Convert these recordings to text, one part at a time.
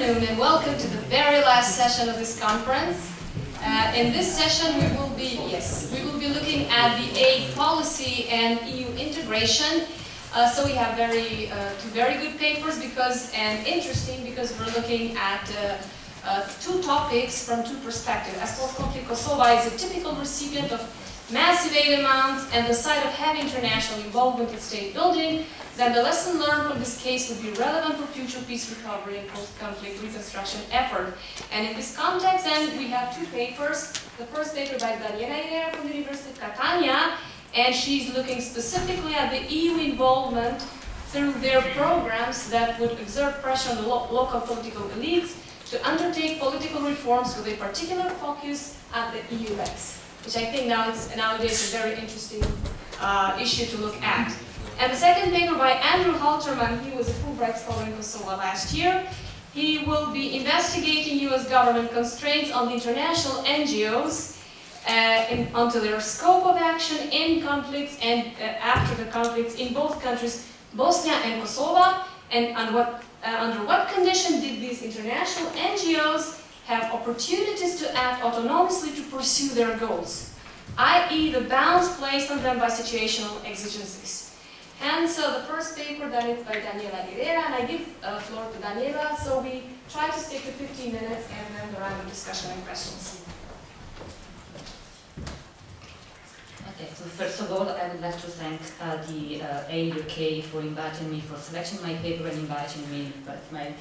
afternoon and welcome to the very last session of this conference. In this session we will be looking at the aid policy and EU integration. So we have two very good papers and interesting because we're looking at two topics from two perspectives. As post-conflict Kosovo is a typical recipient of massive aid amounts and the site of heavy international involvement in state building, then the lesson learned from this case would be relevant for future peace recovery and post-conflict reconstruction effort. And in this context, then, we have two papers. The first paper by Daniela Irrera from the University of Catania, and she's looking specifically at the EU involvement through their programs that would exert pressure on the local political elites to undertake political reforms with a particular focus at the EU legs, which I think nowadays a very interesting issue to look at. And the second paper by Andrew Halterman, he was a Fulbright scholar in Kosovo last year. He will be investigating US government constraints on the international NGOs onto their scope of action in conflicts and after the conflicts in both countries, Bosnia and Kosovo, and under what condition did these international NGOs have opportunities to act autonomously to pursue their goals, i.e. the bounds placed on them by situational exigencies. And so the first paper then is by Daniela Irrera, and I give floor to Daniela, so we try to stick to 15 minutes and then the round of discussion and questions. Okay, so first of all, I would like to thank the AUK for inviting me, for selecting my paper and inviting me. But my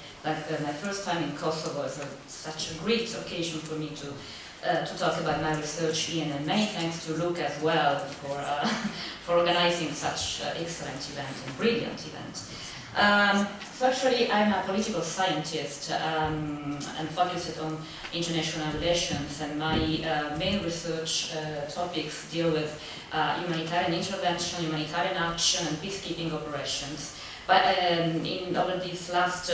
first time in Kosovo is such a great occasion for me to talk about my research here, and many thanks to Luke as well for organizing such excellent event and brilliant event. So actually, I'm a political scientist and focused on international relations, and my main research topics deal with humanitarian intervention, humanitarian action, and peacekeeping operations. But in over these last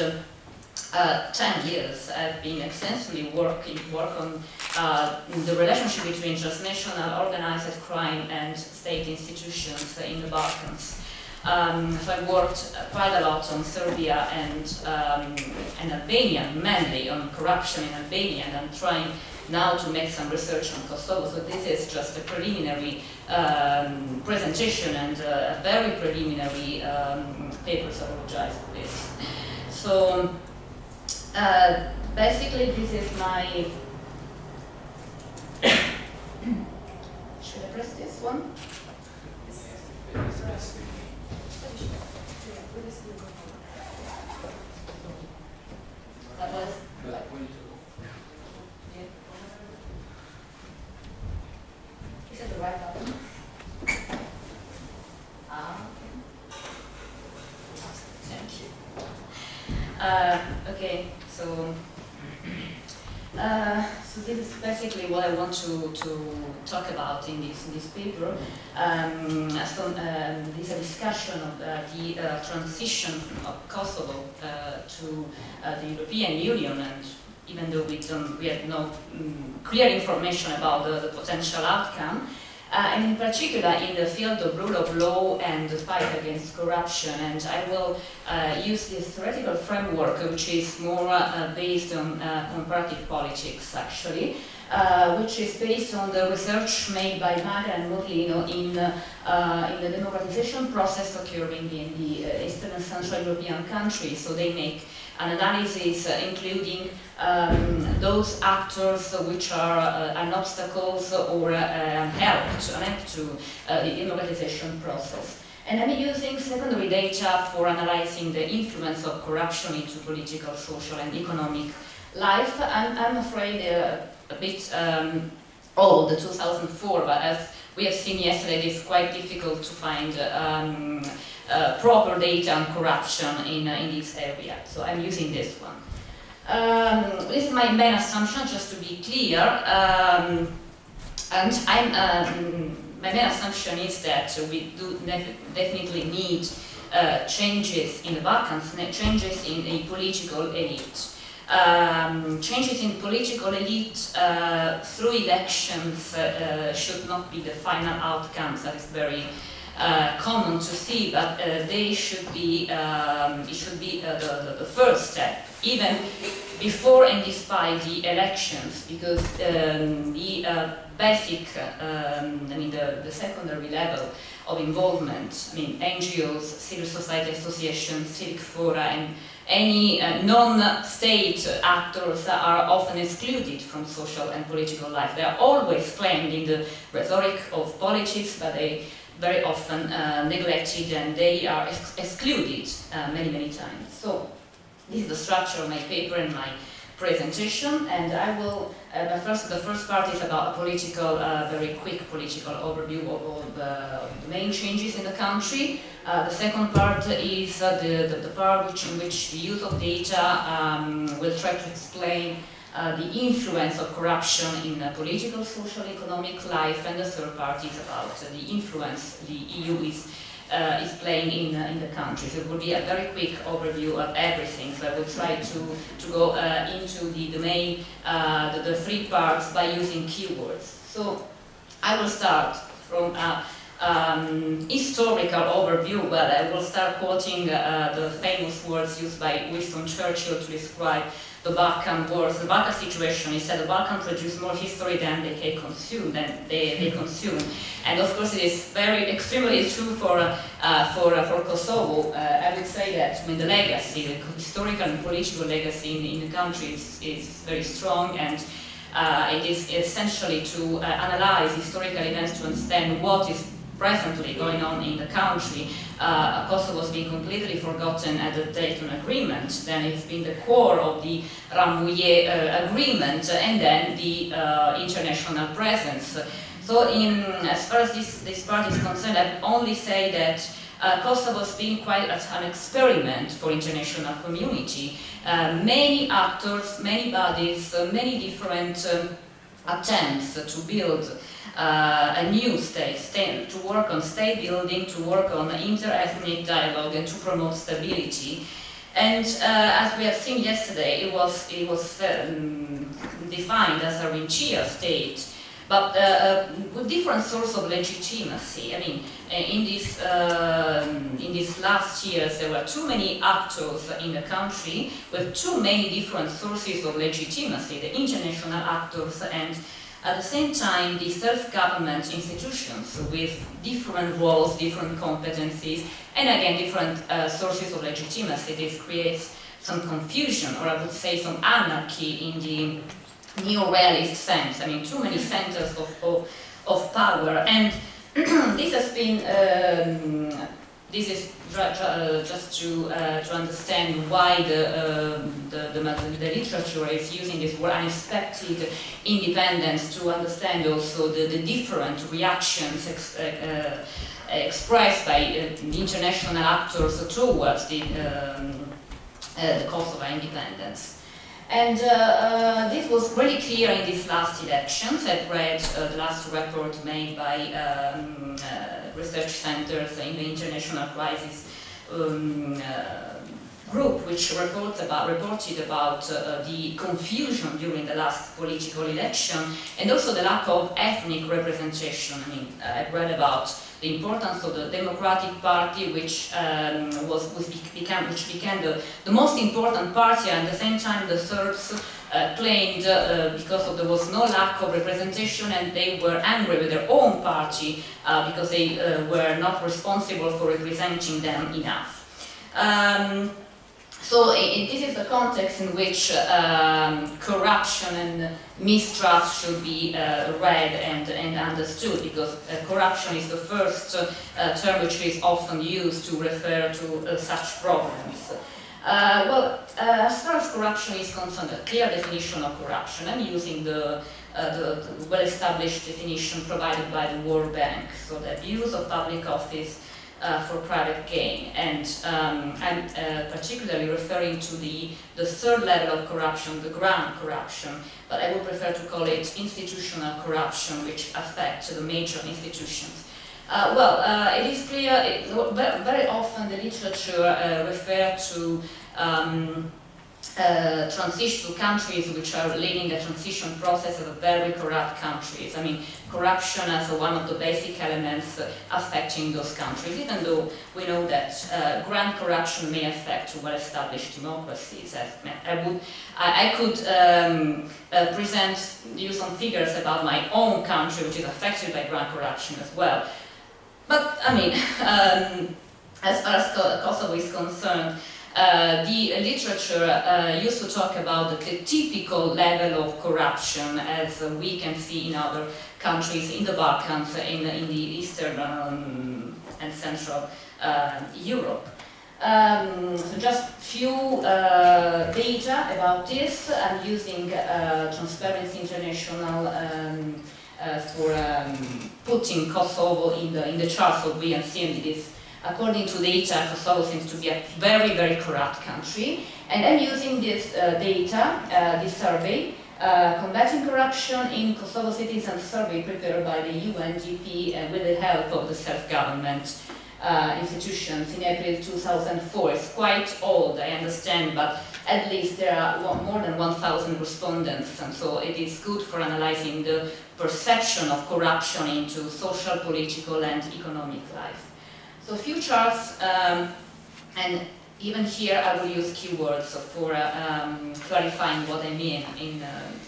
10 years, I've been extensively work on the relationship between transnational organized crime and state institutions in the Balkans. So I've worked quite a lot on Serbia and Albania, mainly on corruption in Albania, and I'm trying now to make some research on Kosovo. So this is just a preliminary presentation and a very preliminary paper, so I apologize for this. So basically this is my... Should I press this one? That was... Is it the right button? Thank you. Okay, so this is basically what I want to talk about in this paper. This is a discussion of the transition of Kosovo to the European Union, and even though we have no clear information about the potential outcome, and in particular in the field of rule of law and the fight against corruption. And I will use this theoretical framework, which is more based on comparative politics, actually, which is based on the research made by Maga and Morlino in the democratization process occurring in the Eastern and Central European countries. So they make an analysis including those actors which are an obstacles or help to the democratization process. And I'm using secondary data for analyzing the influence of corruption into political, social and economic life. I'm afraid a bit old, 2004, but as we have seen yesterday, it is quite difficult to find proper data on corruption in this area. So I'm using this one. This is my main assumption, just to be clear. And my main assumption is that we do definitely need changes in the Balkans, changes in a political elite. Changes in political elite through elections should not be the final outcomes. That is very common to see, but they should be, it should be the first step, even before and despite the elections, because the basic, I mean, the secondary level of involvement, I mean, NGOs, civil society associations, civic fora, and any non-state actors are often excluded from social and political life. They are always claimed in the rhetoric of politics, but they very often neglected, and they are excluded many times. So this is the structure of my paper and my presentation, and I will, the first part is about a political, very quick political overview of all the main changes in the country. The second part is the part in which the use of data will try to explain the influence of corruption in political, social, economic life, and the third part is about the influence the EU is playing in the country. So it will be a very quick overview of everything. So I will try to go into the main, the three parts by using keywords. So I will start from a historical overview. Well, I will start quoting the famous words used by Winston Churchill to describe the Balkan Wars, the Balkan situation. He said the Balkans produce more history than they consume, and of course it is extremely true for Kosovo. I would say that, I mean, the legacy, the historical and political legacy in the country is very strong, and it is essentially to analyze historical events to understand what is presently going on in the country. Kosovo has been completely forgotten at the Dayton Agreement, then it's been the core of the Rambouillet Agreement, and then the international presence. So as far as this part is concerned, I would only say that Kosovo has been quite an experiment for international community. Many actors, many bodies, many different attempts to build a new state, to work on state building, to work on inter-ethnic dialogue, and to promote stability. And as we have seen yesterday, it was defined as a Rincia state, but with different sources of legitimacy. I mean, in these last years, there were too many actors in the country with too many different sources of legitimacy, the international actors, and at the same time, the self-government institutions with different roles, different competencies, and again, different sources of legitimacy. This creates some confusion, or I would say some anarchy in the neo-realist sense. I mean, too many centers of power, and this has been, this is just to understand why the literature is using this word unexpected independence, to understand also the different reactions expressed by international actors towards the Kosovo independence. And this was really clear in these last elections. I've read the last report made by research centers in the International Crisis group, which reported about the confusion during the last political election, and also the lack of ethnic representation. I mean, I've read about the importance of the Democratic Party, which became the most important party, and at the same time the Serbs claimed because there was no lack of representation, and they were angry with their own party because they were not responsible for representing them enough. So this is the context in which corruption and mistrust should be read and understood, because corruption is the first term which is often used to refer to such problems. Well, as far as corruption is concerned, a clear definition of corruption, I'm using the well-established definition provided by the World Bank, so the abuse of public office for private gain, and I'm particularly referring to the third level of corruption, the ground corruption, but I would prefer to call it institutional corruption, which affects the major institutions. It is clear, very often the literature refers to transition to countries which are leading the transition process of very corrupt countries. I mean, corruption as one of the basic elements affecting those countries, even though we know that grand corruption may affect well-established democracies. I could present you some figures about my own country, which is affected by grand corruption as well. But, I mean, as far as Kosovo is concerned, the literature used to talk about the typical level of corruption, as we can see in other countries in the Balkans, in the Eastern and Central Europe. So just few data about this. I'm using Transparency International for putting Kosovo in the charts of VII, and it is, according to data, Kosovo seems to be a very, very corrupt country. And I'm using this data, this survey, Combating Corruption in Kosovo Citizens Survey, prepared by the UNDP with the help of the self-government institutions in April 2004. It's quite old, I understand, but at least there are more than 1,000 respondents, and so it is good for analyzing the perception of corruption into social, political, and economic life. So a few charts, and even here I will use keywords for clarifying what I mean in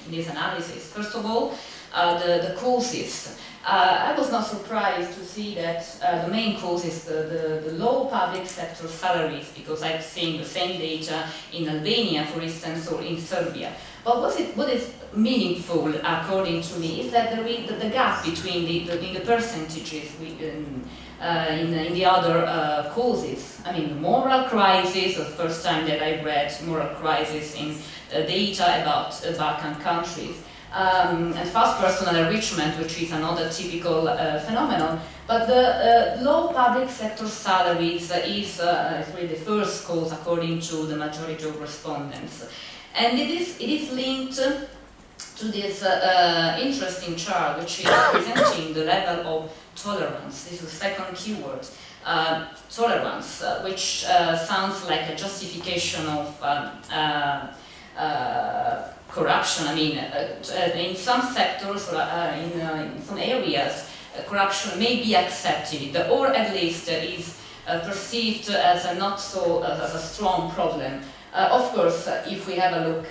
this analysis. First of all, the causes. I was not surprised to see that the main cause is the low public sector salaries, because I've seen the same data in Albania, for instance, or in Serbia. But what is meaningful, according to me, is that the gap between the percentages in the other causes. I mean, moral crisis, the first time that I read moral crisis in data about Balkan countries. And fast personal enrichment, which is another typical phenomenon. But the low public sector salaries is really the first cause, according to the majority of respondents. And it is linked to this interesting chart, which is presenting the level of tolerance. This is the second keyword, tolerance, which sounds like a justification of corruption. I mean, in some sectors, in some areas, corruption may be accepted, or at least is perceived as a not so as a strong problem. Of course, if we have a look,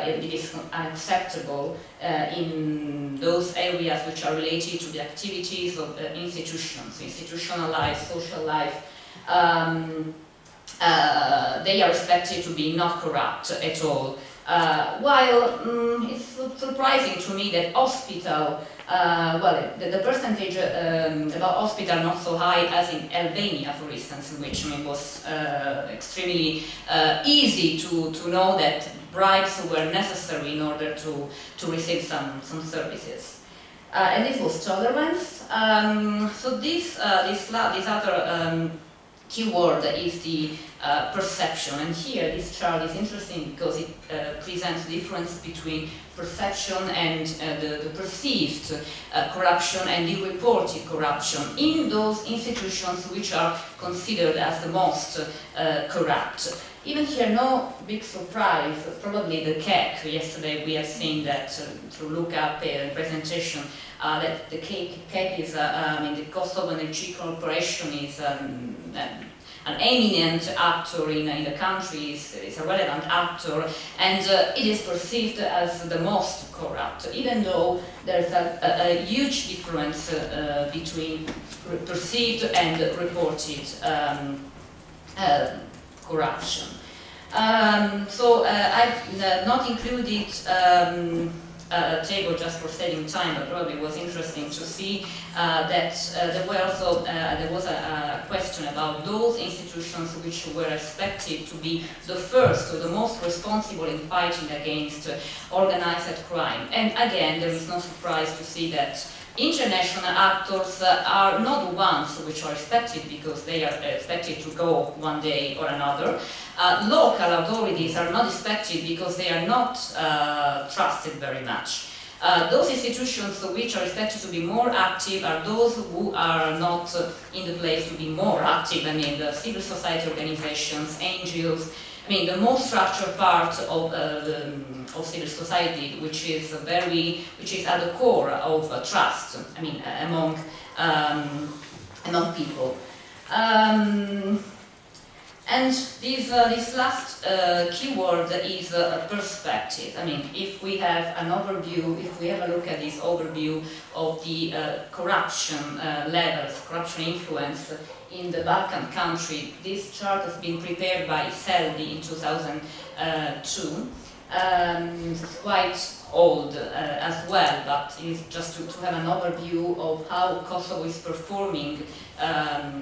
it is unacceptable in those areas which are related to the activities of institutions, institutional life, social life. They are expected to be not corrupt at all. While it's surprising to me that hospital, well, the percentage about hospital not so high as in Albania, for instance, in which it was extremely easy to know that bribes were necessary in order to receive some services. And this was tolerance. So this other keyword is the perception, and here this chart is interesting because it presents the difference between perception and the perceived corruption and the reported corruption in those institutions which are considered as the most corrupt. Even here, no big surprise, probably the CAC. Yesterday we have seen that through lookup presentation that the CAC is, in the Kosovo Energy Corporation is an eminent actor in the country, is a relevant actor, and it is perceived as the most corrupt, even though there's a huge difference between perceived and reported corruption. So I've not included a table just for saving time, but probably it was interesting to see that there was a question about those institutions which were expected to be the first or the most responsible in fighting against organized crime. And again, there is no surprise to see that international actors are not the ones which are expected because they are expected to go one day or another. Local authorities are not expected because they are not trusted very much. Those institutions which are expected to be more active are those who are not in the place to be more active. I mean, the civil society organizations, NGOs, I mean, the most structured part of civil society, which is at the core of trust. I mean, among people. And this last keyword is perspective. I mean, if we have an overview, if we have a look at this overview of the corruption levels, corruption influence in the Balkan country, this chart has been prepared by VII in 2002. It's quite old as well, but it's just to have an overview of how Kosovo is performing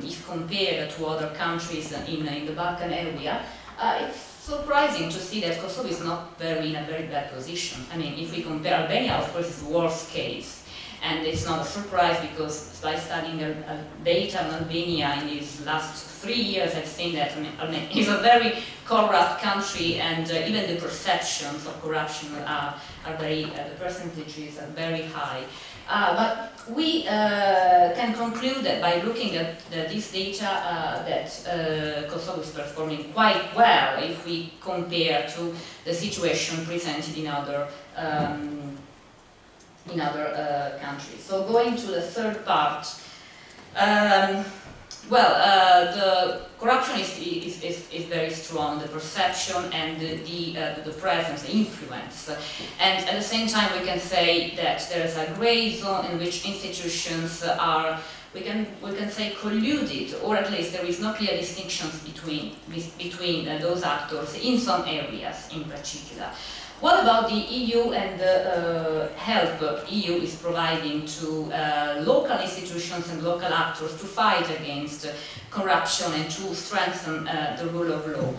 if compared to other countries in the Balkan area. It's surprising to see that Kosovo is not in a very bad position. I mean, if we compare Albania, of course, it's the worst case. And it's not a surprise because by studying data on Albania in these last 3 years, I've seen that Albania is a very corrupt country, and even the perceptions of corruption are the percentages are very high. But we can conclude that by looking at this data that Kosovo is performing quite well if we compare to the situation presented in other countries. So going to the third part, the corruption is very strong, the perception and the presence, the influence. And at the same time we can say that there is a gray zone in which institutions are, we can say, colluded, or at least there is no clear distinctions between those actors in some areas in particular. What about the EU and the help EU is providing to local institutions and local actors to fight against corruption and to strengthen the rule of law?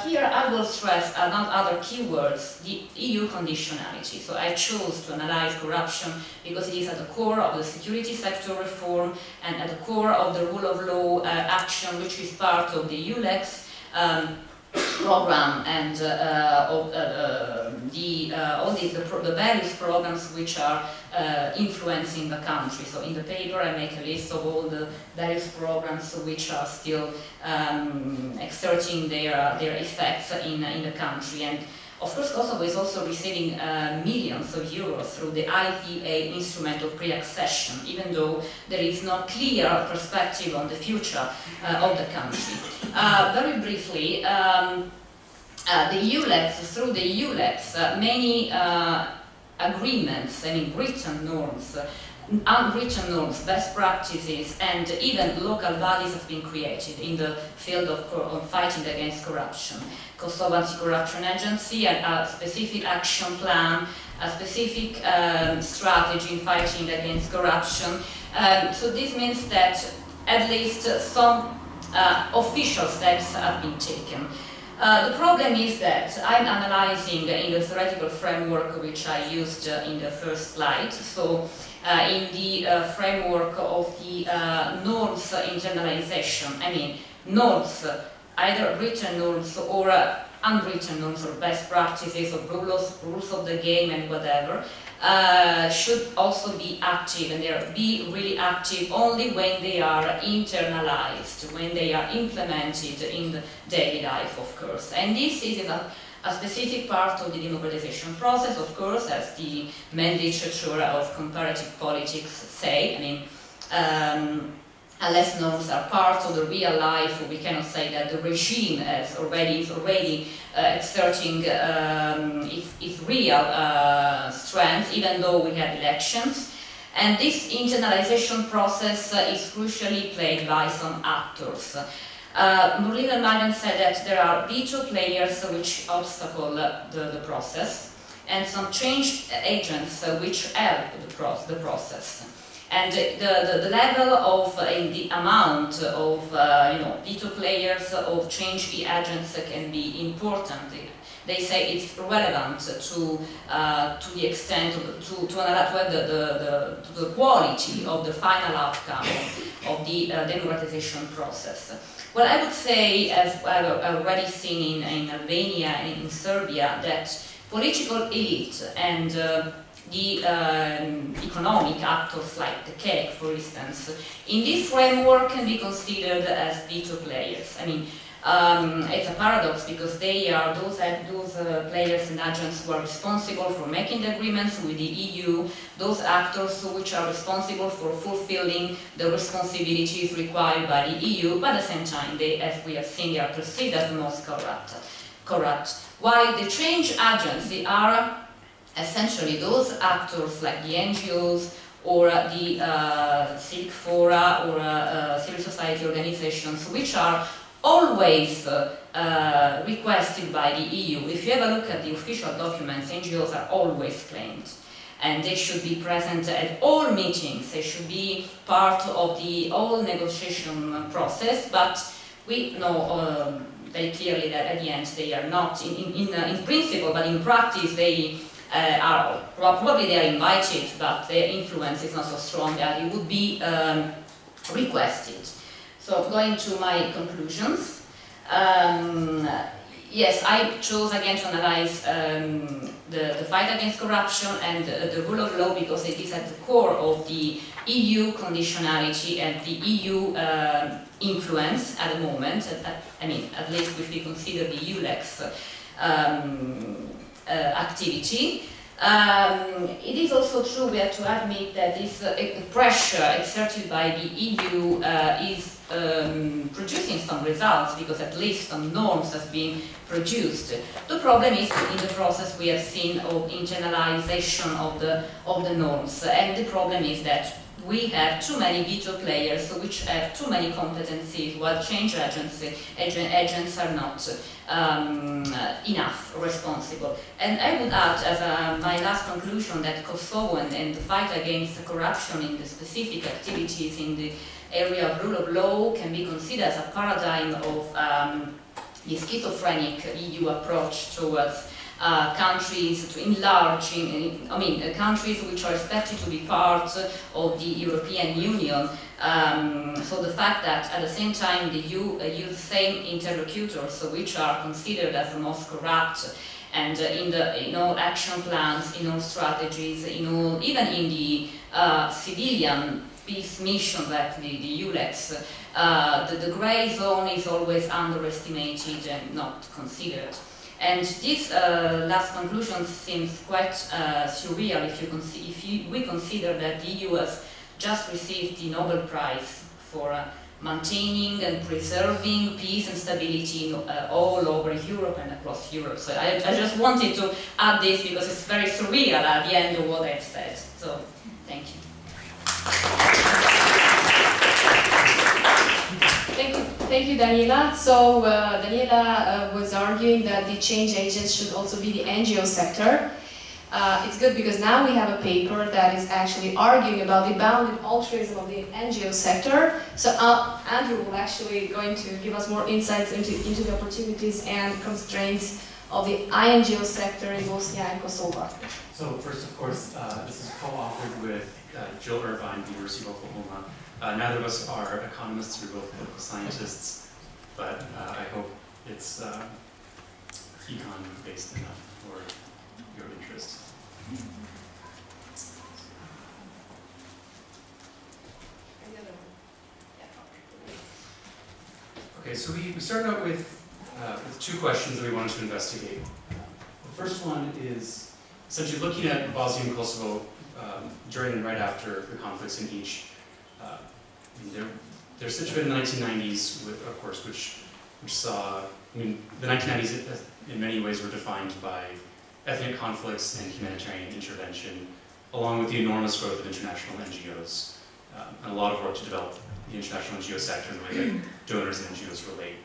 Here I will stress other keywords, the EU conditionality. So I chose to analyze corruption because it is at the core of the security sector reform and at the core of the rule of law action, which is part of the ULEX program and the various programs which are influencing the country. So in the paper I make a list of all the various programs which are still exerting their effects in the country. And of course Kosovo is also receiving millions of euros through the IPA instrument of pre-accession, even though there is no clear perspective on the future of the country. Very briefly, the ULEX, through the ULEX, many agreements, I mean written norms, unwritten norms, best practices, and even local bodies have been created in the field of fighting against corruption. Kosovo Anti-Corruption Agency, a specific action plan, a specific strategy in fighting against corruption. So this means that at least some official steps have been taken. The problem is that I'm analyzing in the theoretical framework which I used in the first slide. So in the framework of the norms internalization, I mean norms, either written norms or unwritten norms or best practices or rules of the game and whatever, should also be active, and they be really active only when they are internalized, when they are implemented in the daily life, of course. And this is a specific part of the democratization process, of course, as the main literature of comparative politics say. I mean, unless norms are part of the real life, we cannot say that the regime is already exerting its real strength, even though we have elections. And this internalization process is crucially played by some actors. Murlin and Marian said that there are veto players which obstacle the process, and some change agents which help the process. And the level of, the amount of, veto players, of change agents can be important. They say it's relevant to the extent to have the quality of the final outcome of the democratization process. Well, I would say, as I've already seen in Albania and in Serbia, that political elite and the economic actors like the CAG, for instance, in this framework can be considered as veto players. I mean, it's a paradox because they are those players and agents who are responsible for making the agreements with the EU, those actors which are responsible for fulfilling the responsibilities required by the EU, but at the same time, they, as we have seen, they are perceived as the most corrupt. While the change agents, they are essentially those actors like the NGOs or the civic fora or civil society organizations, which are always requested by the EU. If you have a look at the official documents, NGOs are always claimed. And they should be present at all meetings. They should be part of the whole negotiation process, but we know very clearly that at the end they are not, in principle, but in practice they are, probably they are invited, but their influence is not so strong that it would be requested. So going to my conclusions, yes, I chose again to analyze the fight against corruption and the rule of law because it is at the core of the EU conditionality and the EU influence at the moment. I mean, at least if we consider the EULEX activity. It is also true, we have to admit that this pressure exerted by the EU is producing some results because at least some norms have been produced. The problem is in the process we have seen of internalization of the norms, and the problem is that we have too many veto players which have too many competencies, while change agents are not enough responsible. And I would add as my last conclusion that Kosovo and the fight against corruption in the specific activities in the area of rule of law can be considered as a paradigm of the schizophrenic EU approach towards countries to enlarging, countries which are expected to be part of the European Union. So the fact that at the same time the EU use the same interlocutors which are considered as the most corrupt, and in all action plans, in all strategies, even in the civilian peace mission like the EULEX, the grey zone is always underestimated and not considered. And this last conclusion seems quite surreal if we consider that the EU has just received the Nobel Prize for maintaining and preserving peace and stability all over Europe and across Europe. So I just wanted to add this because it's very surreal at the end of what I've said. So thank you. Thank you, Daniela. So Daniela was arguing that the change agents should also be the NGO sector. It's good because now we have a paper that is actually arguing about the bounded altruism of the NGO sector. So Andrew will actually going to give us more insights into the opportunities and constraints of the INGO sector in Bosnia and Kosovo. So first, of course, this is co-authored with Jill Irvine, the University of Oklahoma. Neither of us are economists, we're both political scientists, but I hope it's econ-based enough for your interest. Okay, so we started out with two questions that we wanted to investigate. The first one is essentially looking at Bosnia and Kosovo during and right after the conflicts in each. They're situated in the 1990s, of course, which saw, the 1990s in many ways were defined by ethnic conflicts and humanitarian intervention, along with the enormous growth of international NGOs, and a lot of work to develop the international NGO sector and the way that donors and NGOs relate.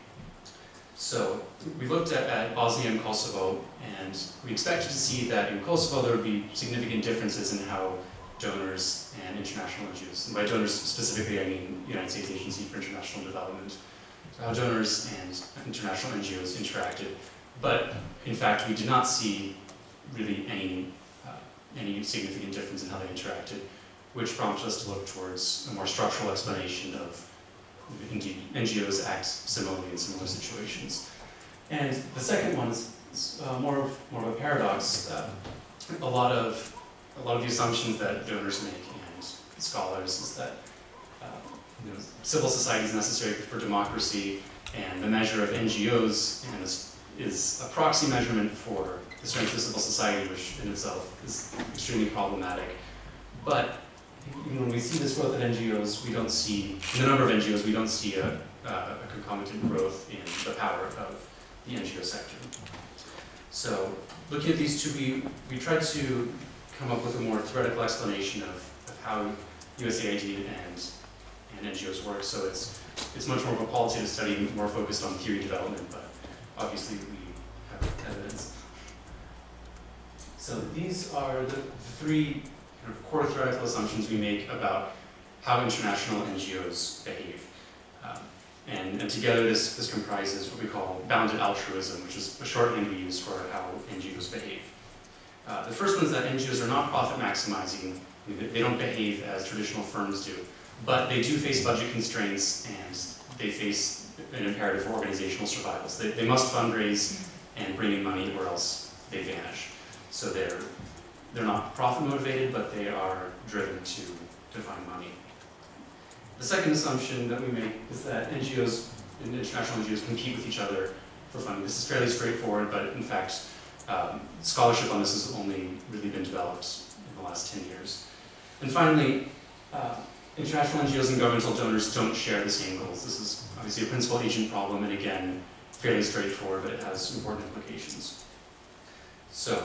So we looked at Bosnia and Kosovo, and we expected to see that in Kosovo there would be significant differences in how donors and international NGOs, and by donors specifically I mean United States Agency for International Development, so how donors and international NGOs interacted. But in fact we did not see really any significant difference in how they interacted, which prompted us to look towards a more structural explanation of indeed NGOs act similarly in similar situations. And the second one is more of a paradox. A lot of a lot of the assumptions that donors make and scholars is that civil society is necessary for democracy, and the measure of NGOs is a proxy measurement for the strength of civil society, which in itself is extremely problematic. But even when we see this growth in NGOs, we don't see, in the number of NGOs, we don't see a concomitant growth in the power of the NGO sector. So looking at these two, we tried to come up with a more theoretical explanation of how USAID and NGOs work. So it's much more of a qualitative study, more focused on theory development, but obviously we have evidence. So these are the three kind of core theoretical assumptions we make about how international NGOs behave. And together this comprises what we call bounded altruism, which is a shorthand we use for how NGOs behave. The first one is that NGOs are not profit maximizing. They don't behave as traditional firms do, but they do face budget constraints and they face an imperative for organizational survival. So they must fundraise and bring in money or else they vanish. So they're not profit motivated, but they are driven to find money. The second assumption that we make is that NGOs and international NGOs compete with each other for funding. This is fairly straightforward, but in fact, scholarship on this has only really been developed in the last 10 years. And finally, international NGOs and governmental donors don't share the same goals. This is obviously a principal agent problem, and again, fairly straightforward, but it has important implications. So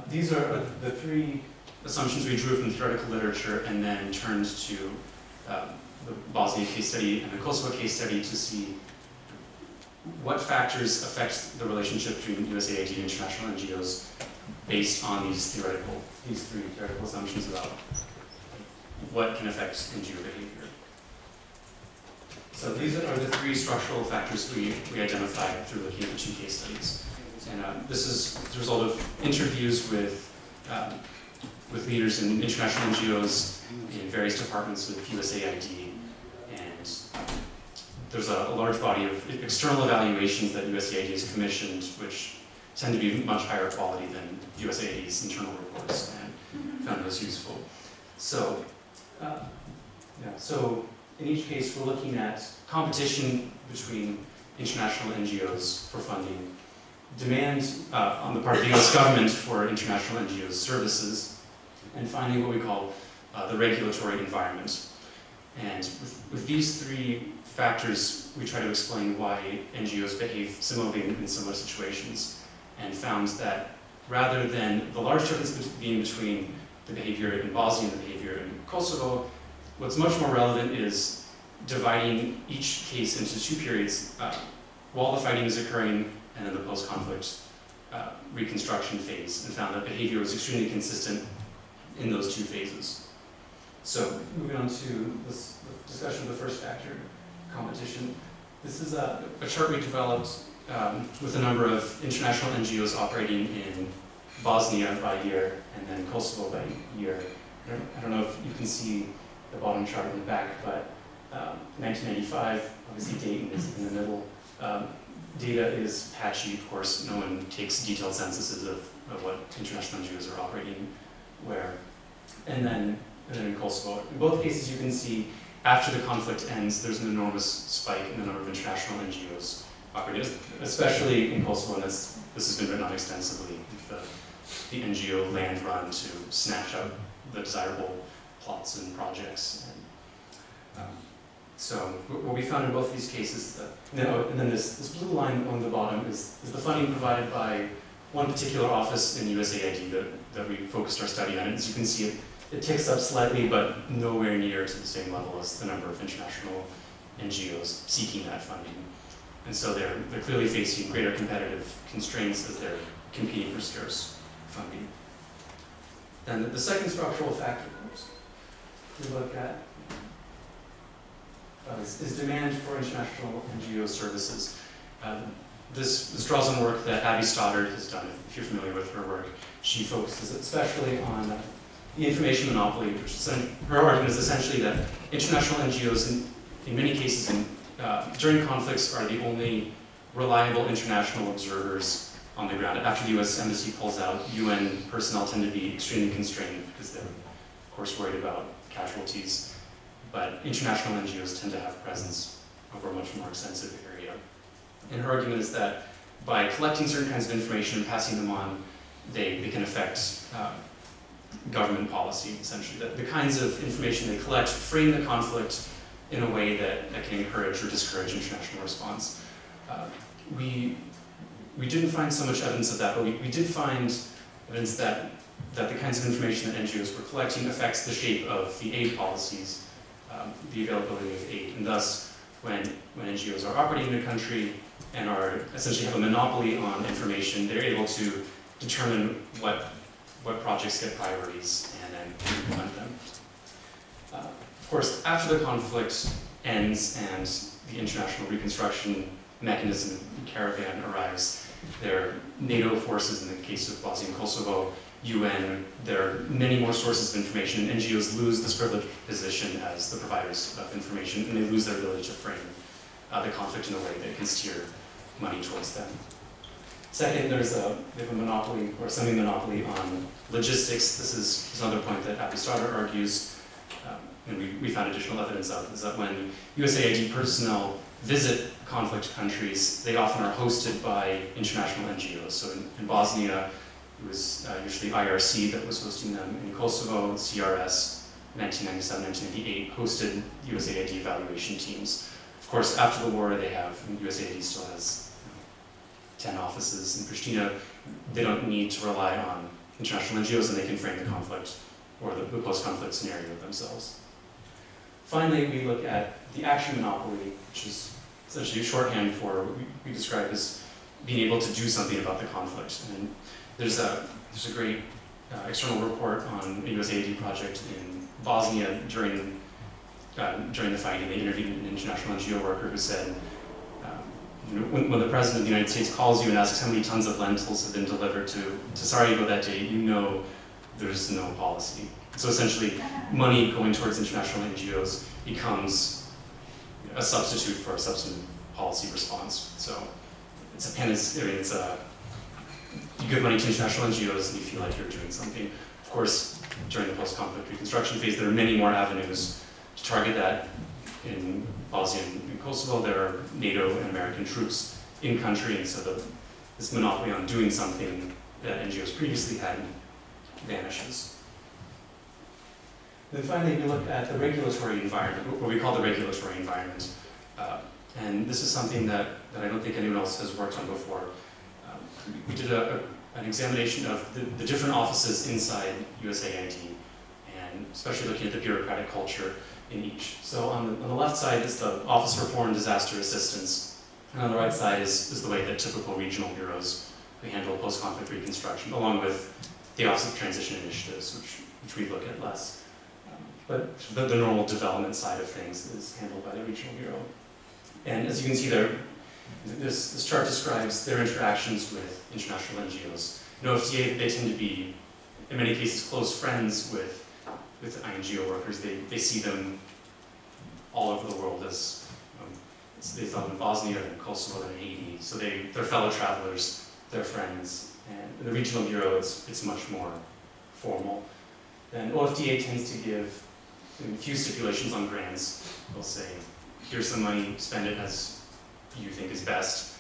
these are the three assumptions we drew from the theoretical literature and then turned to the Bosnia case study and the Kosovo case study to see what factors affect the relationship between USAID and international NGOs based on these three theoretical assumptions about what can affect NGO behavior. So these are the three structural factors we identified through looking at the two case studies. And this is the result of interviews with leaders in international NGOs in various departments of USAID, and there's a large body of external evaluations that USAID has commissioned, which tend to be much higher quality than USAID's internal reports, and found those useful. So, so in each case, we're looking at competition between international NGOs for funding, demand on the part of the US government for international NGOs services, and finally what we call the regulatory environment. And with these three factors, we try to explain why NGOs behave similarly in similar situations, and found that rather than the large difference being between the behavior in Bosnia and the behavior in Kosovo, what's much more relevant is dividing each case into two periods while the fighting is occurring and then the post-conflict reconstruction phase, and found that behavior was extremely consistent in those two phases. So moving on to this discussion of the first factor, competition. This is a chart we developed with a number of international NGOs operating in Bosnia by year and then Kosovo by year. I don't know if you can see the bottom chart in the back, but 1995, obviously Dayton is in the middle. Data is patchy, of course. No one takes detailed censuses of what international NGOs are operating where. And then in Kosovo. In both cases, you can see after the conflict ends, there's an enormous spike in the number of international NGOs operating, especially in Kosovo, and this has been written on extensively, the NGO land run to snatch out the desirable plots and projects. And, so what we found in both these cases, and then this blue line on the bottom is the funding provided by one particular office in USAID that we focused our study on. As you can see, it ticks up slightly, but nowhere near to the same level as the number of international NGOs seeking that funding. And so they're clearly facing greater competitive constraints as they're competing for scarce funding. Then the second structural factor we look at is demand for international NGO services. This draws on work that Abby Stoddard has done, if you're familiar with her work. She focuses especially on the information monopoly, which her argument is essentially that international NGOs, in many cases during conflicts, are the only reliable international observers on the ground. After the U.S. Embassy pulls out, UN personnel tend to be extremely constrained because they're, of course, worried about casualties. But international NGOs tend to have presence over a much more extensive area. And her argument is that by collecting certain kinds of information and passing them on, they can affect government policy, essentially. That the kinds of information they collect frame the conflict in a way that can encourage or discourage international response. We didn't find so much evidence of that, but we did find evidence that the kinds of information that NGOs were collecting affects the shape of the aid policies, the availability of aid, and thus when NGOs are operating in a country and are essentially have a monopoly on information, they're able to determine what projects get priorities and then fund them. Of course, after the conflict ends and the international reconstruction mechanism caravan arrives, there are NATO forces in the case of Bosnia and Kosovo, UN, there are many more sources of information, and NGOs lose this privileged position as the providers of information, and they lose their ability to frame the conflict in a way that can steer money towards them. Second, they have a monopoly, or semi-monopoly, on logistics. This is another point that Apistarter argues, and we found additional evidence of, is that when USAID personnel visit conflict countries, they often are hosted by international NGOs. So in Bosnia, it was usually IRC that was hosting them. In Kosovo, CRS, 1997, 1998, hosted USAID evaluation teams. Of course, after the war, USAID still has 10 offices in Pristina. They don't need to rely on international NGOs, and they can frame the conflict or the post-conflict scenario themselves. Finally, we look at the action monopoly, which is essentially a shorthand for what we describe as being able to do something about the conflict. And there's a great external report on a USAID project in Bosnia during the fighting. They interviewed an international NGO worker who said, when the President of the United States calls you and asks how many tons of lentils have been delivered to Sarajevo that day, you know there's no policy. So essentially, money going towards international NGOs becomes a substitute for a substantive policy response. So it's you give money to international NGOs and you feel like you're doing something. Of course, during the post-conflict reconstruction phase, there are many more avenues to target that. In Bosnia and Kosovo, there are NATO and American troops in country, and so this monopoly on doing something that NGOs previously had vanishes. Then finally, we look at the regulatory environment, what we call the regulatory environment. And this is something that I don't think anyone else has worked on before. We did an examination of the different offices inside USAID, and especially looking at the bureaucratic culture in each. So on the left side is the Office for Foreign Disaster Assistance, and on the right side is the way that typical regional bureaus we handle post-conflict reconstruction, along with the Office of Transition Initiatives, which we look at less. But the normal development side of things is handled by the regional bureau. And as you can see there, this chart describes their interactions with international NGOs. In OFDA, they tend to be, in many cases, close friends with INGO workers. They see them all over the world as, they saw them in Bosnia and Kosovo and Haiti. So they're fellow travelers, they're friends. And in the regional bureau, it's much more formal. Then OFDA tends to give a few stipulations on grants. They'll say, here's some money, spend it as you think is best.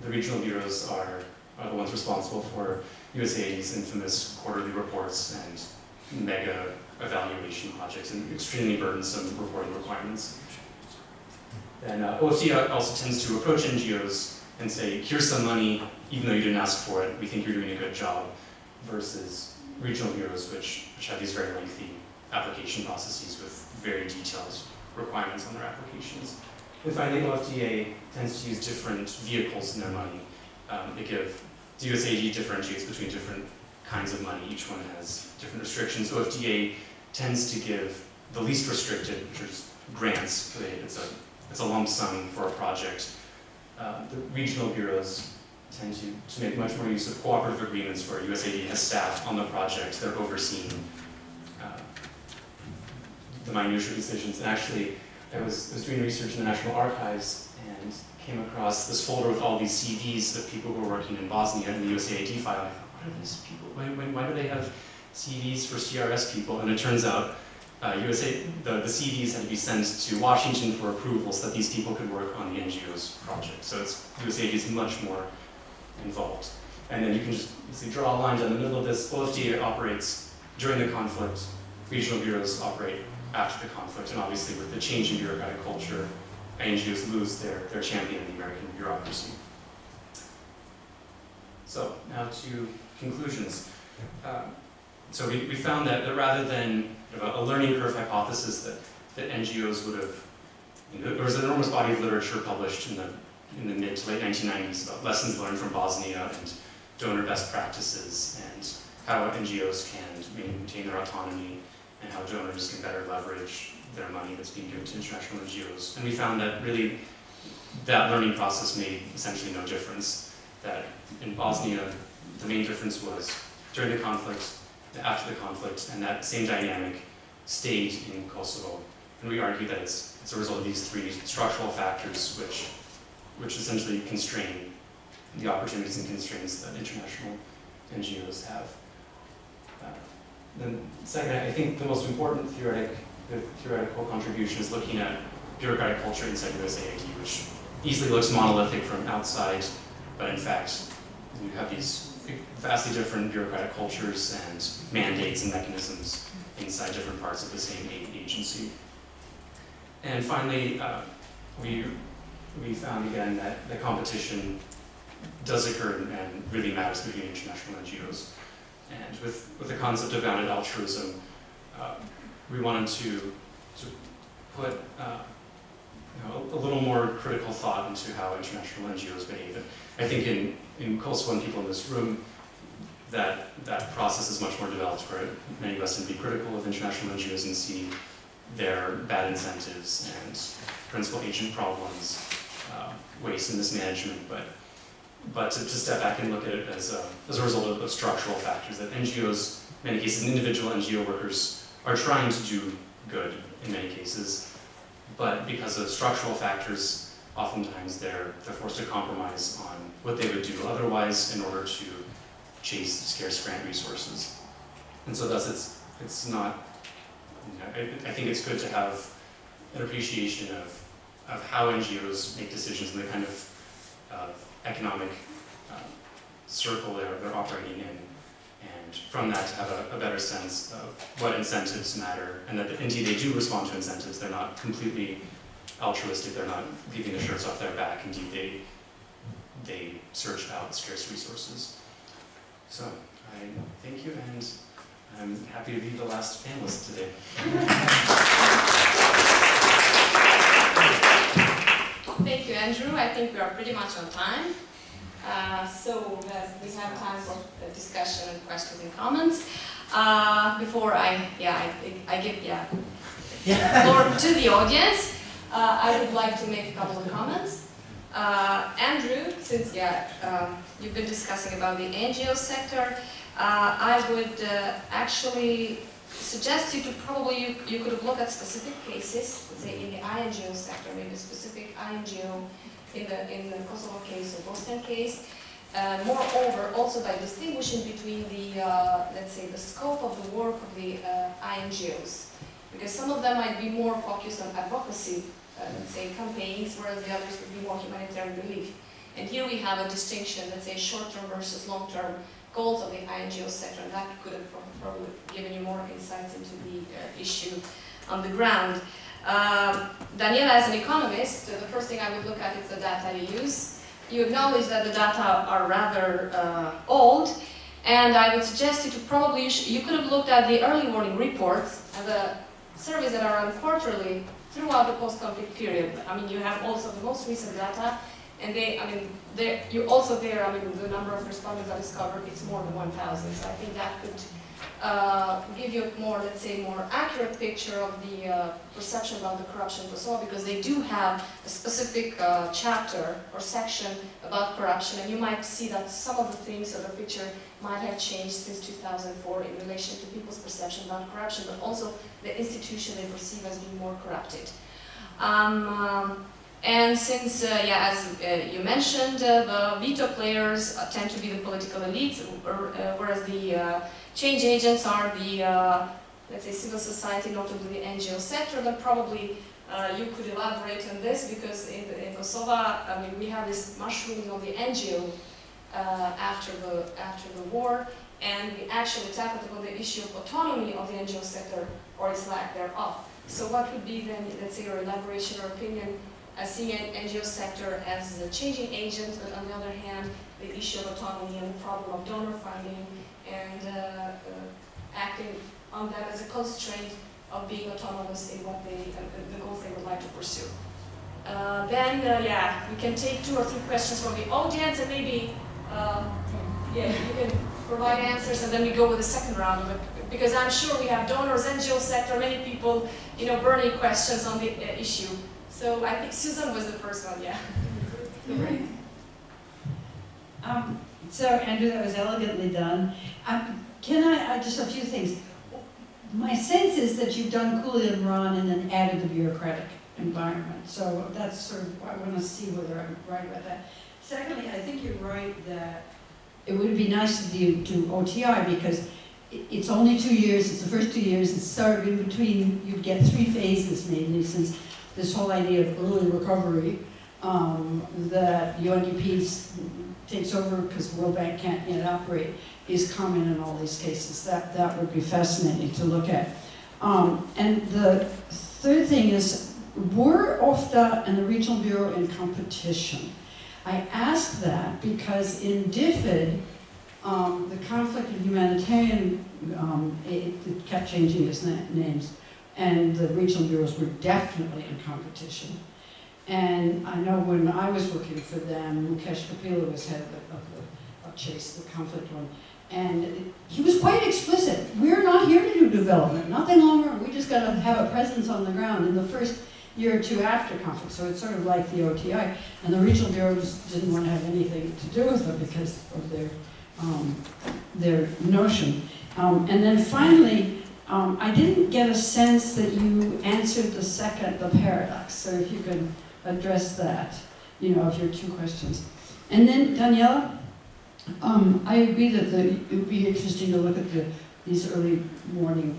The regional bureaus are the ones responsible for USAID's infamous quarterly reports and mega evaluation projects and extremely burdensome reporting requirements. And OFDA also tends to approach NGOs and say, here's some money, even though you didn't ask for it, we think you're doing a good job, versus regional bureaus, which have these very lengthy application processes with very detailed requirements on their applications. And finally, OFDA tends to use different vehicles in their money. The USAID differentiates between different kinds of money. Each one has different restrictions. OFDA tends to give the least restricted, which is grants. It's a lump sum for a project. The regional bureaus tend to make much more use of cooperative agreements where USAID has staff on the project. They're overseeing the minutiae decisions. And actually, I was doing research in the National Archives and came across this folder with all these CVs of people who were working in Bosnia in the USAID file. I thought, what are these people? Why do they have CVs for CRS people? And it turns out the CVs had to be sent to Washington for approval so that these people could work on the NGO's project. So USAID is much more involved. And then you can just draw a line down the middle of this. OFDA operates during the conflict. Regional bureaus operate after the conflict. And obviously with the change in bureaucratic culture, NGOs lose their champion in the American bureaucracy. So now to conclusions. So we found that rather than a learning curve hypothesis that NGOs would have, there was an enormous body of literature published in the mid to late 1990s about lessons learned from Bosnia and donor best practices and how NGOs can maintain their autonomy and how donors can better leverage their money that's being given to international NGOs. And we found that really that learning process made essentially no difference. That in Bosnia, the main difference was during the conflict, after the conflict, and that same dynamic stayed in Kosovo. And we argue that it's a result of these three structural factors which essentially constrain the opportunities and constraints that international NGOs have. Then second, I think the most important theoretical contribution is looking at bureaucratic culture inside USAID, which easily looks monolithic from outside, but in fact, you have these vastly different bureaucratic cultures and mandates and mechanisms inside different parts of the same agency. And finally, we found again that the competition does occur and really matters between international NGOs. And with the concept of bounded altruism, we wanted to put a little more critical thought into how international NGOs behave. And I think in Kosovo and people in this room, that process is much more developed, where many of us can be critical of international NGOs and see their bad incentives and principal agent problems, waste and mismanagement, but to step back and look at it as a result of structural factors, that NGOs, in many cases, individual NGO workers are trying to do good in many cases, but because of structural factors, oftentimes they're forced to compromise on what they would do otherwise in order to chase scarce grant resources. And so thus it's not, I think it's good to have an appreciation of how NGOs make decisions and the kind of economic circle they're operating in, and from that to have a better sense of what incentives matter, and that indeed they do respond to incentives. They're not completely altruistic, they're not leaving the shirts off their back. Indeed, they search out scarce resources. So I thank you, and I'm happy to be the last panelist today. Thank you, Andrew. I think we are pretty much on time. So we have time for discussion and questions and comments. Before I give the floor to the audience, I would like to make a couple of comments. Andrew, since you've been discussing about the NGO sector, I would actually suggest you to probably, you could look at specific cases, let's say in the INGO sector, maybe a specific INGO in the Kosovo case or Bosnian case. Moreover, also by distinguishing between the, let's say, the scope of the work of the INGOs, because some of them might be more focused on advocacy, let's say, campaigns, whereas the others would be more humanitarian relief. And here we have a distinction, let's say, short-term versus long-term goals of the INGO sector, and that could have probably given you more insights into the issue on the ground. Daniela, as an economist, the first thing I would look at is the data you use. You acknowledge that the data are rather old, and I would suggest you to probably, you could have looked at the early warning reports and the surveys that are run quarterly throughout the post-conflict period. I mean, you have also the most recent data, and you also there, I mean, the number of respondents that is covered, it's more than 1,000. So I think that could give you a more, let's say, more accurate picture of the perception about the corruption in Kosovo, because they do have a specific chapter or section about corruption, and you might see that some of the things of the picture might have changed since 2004 in relation to people's perception about corruption, but also the institution they perceive as being more corrupted. And since, yeah, as you mentioned, the veto players tend to be the political elites, whereas the change agents are the, let's say, civil society, notably the NGO sector, then probably you could elaborate on this, because in Kosovo, I mean, we have this mushrooming of the NGO after the war, and we actually tackled upon the issue of autonomy of the NGO sector, or its lack thereof. So what would be then, let's say, your elaboration or opinion, seeing an NGO sector as a changing agent, but on the other hand, the issue of autonomy and the problem of donor funding, and acting on that as a constraint of being autonomous in what they, the goals they would like to pursue. Then, yeah, we can take 2 or 3 questions from the audience, and maybe, yeah, you can provide answers, and then we go with the second round of it, because I'm sure we have donors, NGO sector, many people, you know, burning questions on the issue. So I think Susan was the first one, yeah. So Andrew, that was elegantly done. Can I just a few things? My sense is that you've done Cooley and Ron and then added the bureaucratic environment. So that's sort of, I want to see whether I'm right about that. Secondly, I think you're right that it would be nice to do OTI, because it's only 2 years, it's the first 2 years, it's sort of in between, you'd get 3 phases mainly, since this whole idea of early recovery that UNDP takes over because the World Bank can't yet operate is common in all these cases. That would be fascinating to look at. And the third thing is, were OFDA and the Regional Bureau in competition? I ask that because in DFID, the conflict and humanitarian, it kept changing its names, and the regional bureaus were definitely in competition. And I know when I was working for them, Mukesh Kapila was head of Chase, the conflict one, and he was quite explicit. We're not here to do development, nothing longer. We just got to have a presence on the ground in the first year or 2 after conflict. So it's sort of like the OTI. And the regional bureaus didn't want to have anything to do with it because of their notion. And then finally, I didn't get a sense that you answered the paradox. So if you could address that, you know, of your 2 questions. And then, Daniela, I agree that it would be interesting to look at these early warning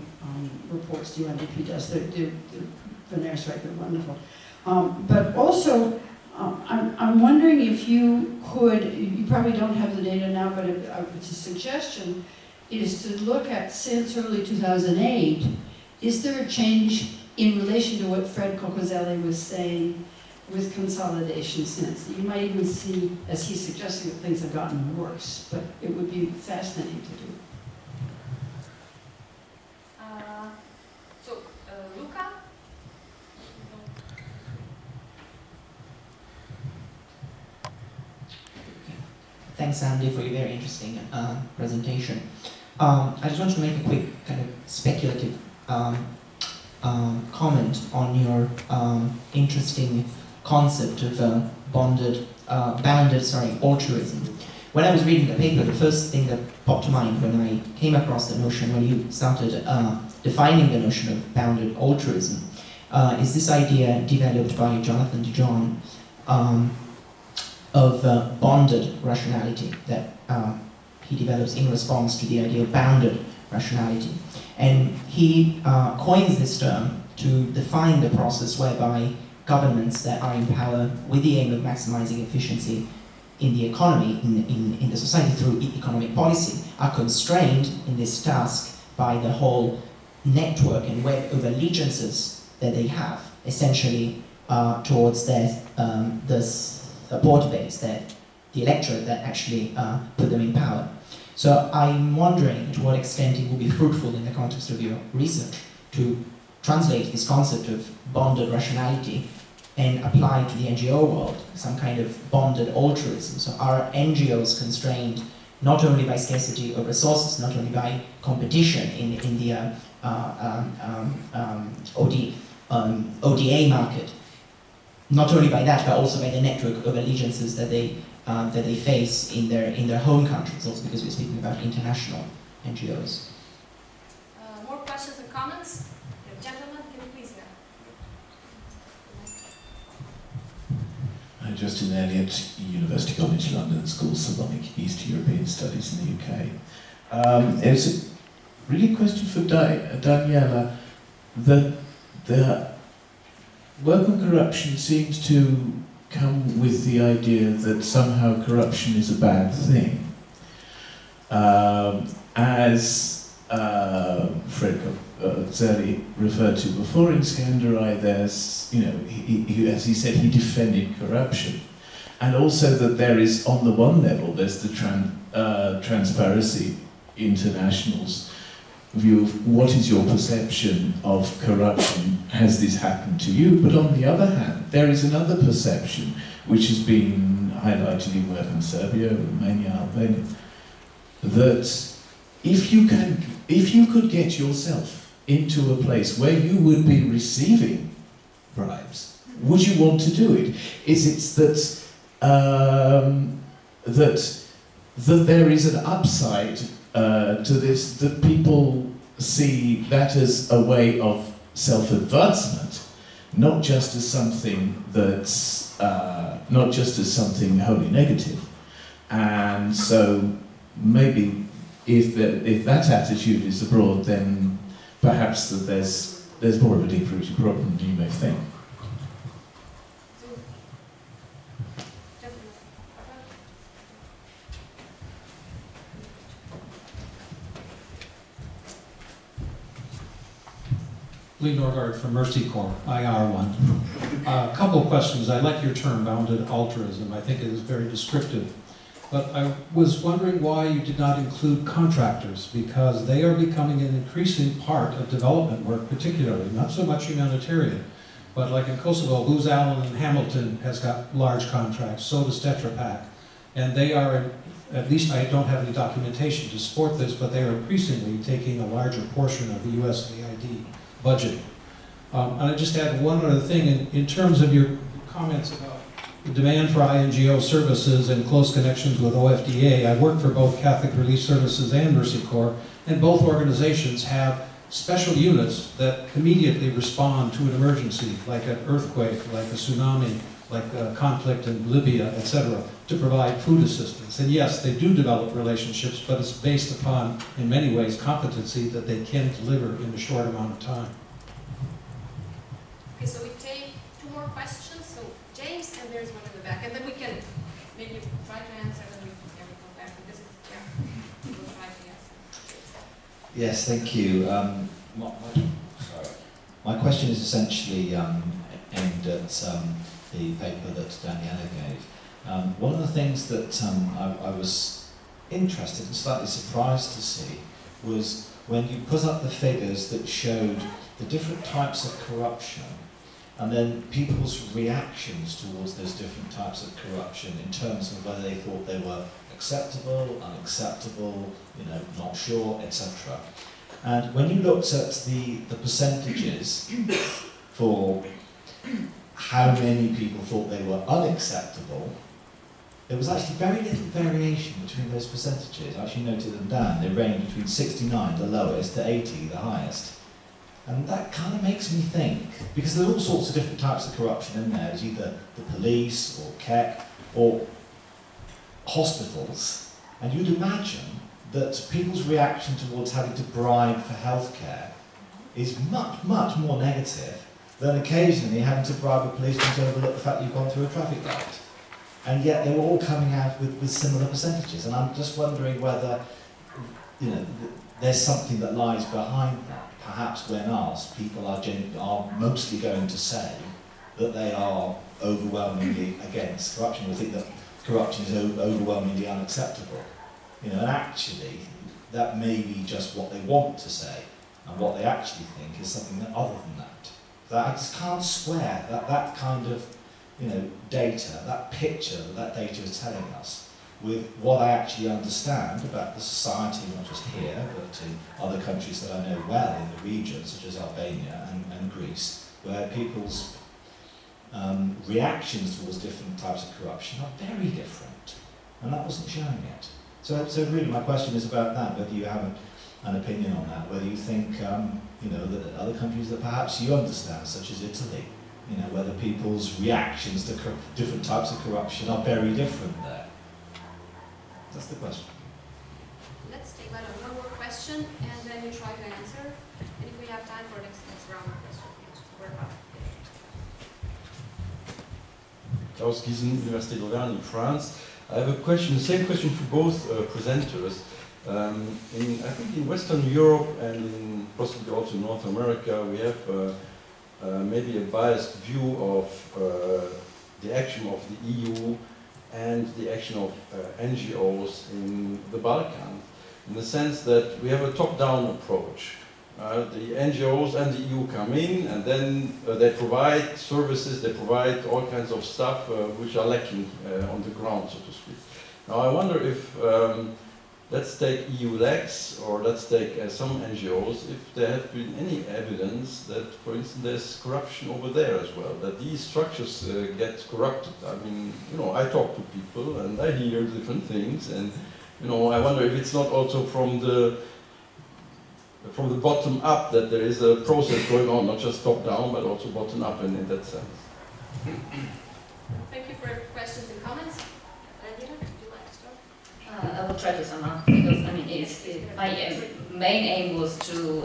reports the UNDP does. Venera's right, they're wonderful. But also, I'm wondering if you could, you probably don't have the data now, but it's a suggestion, is to look at, since early 2008, is there a change in relation to what Fred Kokozelli was saying with consolidation since? You might even see, as he's suggesting, that things have gotten worse, but it would be fascinating to do. Luca? Thanks, Andy, for your very interesting presentation. I just want to make a quick kind of speculative comment on your interesting concept of bounded altruism. When I was reading the paper, the first thing that popped to mind when I came across the notion, when you started defining the notion of bounded altruism, is this idea developed by Jonathan Dijon of bonded rationality that he develops in response to the idea of bounded rationality. And he coins this term to define the process whereby governments that are in power with the aim of maximizing efficiency in the economy, in the society through economic policy, are constrained in this task by the whole network and web of allegiances that they have, essentially towards their the support base, the electorate that actually put them in power. So I'm wondering to what extent it will be fruitful in the context of your research to translate this concept of bonded rationality and apply to the NGO world some kind of bonded altruism. So are NGOs constrained not only by scarcity of resources, not only by competition in the ODA market, not only by that, but also by the network of allegiances that they face in their home countries, also because we're speaking about international NGOs. More questions and comments? Gentlemen, can you please go? Justin Elliott, University College London School, Slavonic East European Studies in the UK. It's a really question for Daniela, that the work on corruption seems to come with the idea that somehow corruption is a bad thing. As Fred Zerli referred to before in Skanderai, there's, you know, as he said, he defended corruption. And also that there is, on the one level, there's the Transparency International's view of what is your perception of corruption, has this happened to you? But on the other hand, there is another perception which has been highlighted in work in Serbia, Romania, Albania, that if you could get yourself into a place where you would be receiving bribes, would you want to do it? Is it that there is an upside to this, that people see that as a way of self-advancement, not just as something that's not just as something wholly negative? And so maybe if that attitude is abroad, then perhaps that there's more of a deep-rooted problem than you may think. Lee Norgard from Mercy Corps, IR1. A couple of questions. I like your term, bounded altruism. I think it is very descriptive. But I was wondering why you did not include contractors, because they are becoming an increasing part of development work, particularly, not so much humanitarian, but like in Kosovo, Booz Allen and Hamilton has got large contracts, so does Tetra Pak. And they are, at least I don't have any documentation to support this, but they are increasingly taking a larger portion of the USAID budget. And I just add one other thing, in terms of your comments about the demand for INGO services and close connections with OFDA. I work for both Catholic Relief Services and Mercy Corps, and both organizations have special units that immediately respond to an emergency, like an earthquake, like a tsunami, like a conflict in Libya, etc., to provide food assistance. And yes, they do develop relationships, but it's based upon, in many ways, competency that they can deliver in a short amount of time. Okay, so we take two more questions. So James, and there's one in the back, and then we can maybe try to answer, and then we can go back. But this is, yeah, we'll try to answer. Yes, thank you. My question is essentially aimed at the paper that Daniela gave. One of the things that I was interested and slightly surprised to see was when you put up the figures that showed the different types of corruption and then people's reactions towards those different types of corruption in terms of whether they thought they were acceptable, unacceptable, not sure, etc. And when you looked at the percentages for how many people thought they were unacceptable, there was actually very little variation between those percentages. I actually noted them down. They range between 69, the lowest, to 80, the highest. And that kind of makes me think, because there's all sorts of different types of corruption in there. There's either the police, or KEK, or hospitals. And you'd imagine that people's reaction towards having to bribe for healthcare is much, much more negative than occasionally having to bribe a policeman to overlook the fact that you've gone through a traffic light. And yet they were all coming out with similar percentages. And I'm just wondering whether, there's something that lies behind that. Perhaps when asked, people are mostly going to say that they are overwhelmingly against corruption, or think that corruption is overwhelmingly unacceptable. And actually, that may be just what they want to say, and what they actually think is something other than that. That I just can't square that kind of data, that picture that data is telling us, with what I actually understand about the society, not just here, but in other countries that I know well in the region, such as Albania and Greece, where people's reactions towards different types of corruption are very different. And that wasn't showing it. So really my question is about that, whether you have an opinion on that, whether you think, that other countries that perhaps you understand, such as Italy, you know, whether people's reactions to different types of corruption are very different there. That's the question. Let's take one more question, and then you try to answer. And if we have time for next round of questions, we're up. Klaus Giesen, Université d'Auvergne in France. I have a question, the same question for both presenters. I think in Western Europe and in possibly also North America, we have maybe a biased view of the action of the EU and the action of NGOs in the Balkans, in the sense that we have a top-down approach. The NGOs and the EU come in, and then they provide services, they provide all kinds of stuff which are lacking on the ground, so to speak. Now I wonder if, let's take EU-LEX, or let's take some NGOs, if there have been any evidence that, for instance, there's corruption over there as well, that these structures get corrupted. I mean, you know, I talk to people and I hear different things, and, you know, I wonder if it's not also from the bottom up that there is a process going on, not just top down, but also bottom up in that sense. Thank you for your questions and comments. Daniela, would you like to start? I will try to sum up, because I mean, my main aim was to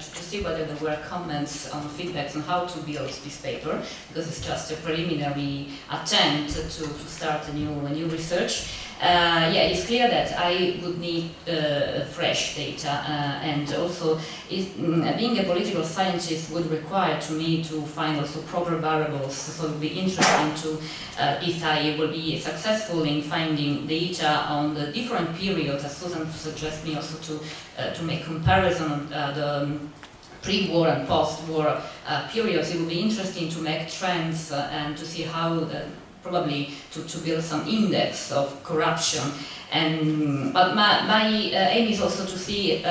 see whether there were comments on feedbacks on how to build this paper, because it's just a preliminary attempt to start a new research. Yeah, it's clear that I would need fresh data, and also being a political scientist would require to me to find also proper variables, so it would be interesting to, if I will be successful in finding data on the different periods, as Susan suggests me also to make comparison on the pre-war and post-war periods. It would be interesting to make trends and to see how probably to build some index of corruption. But my aim is also to see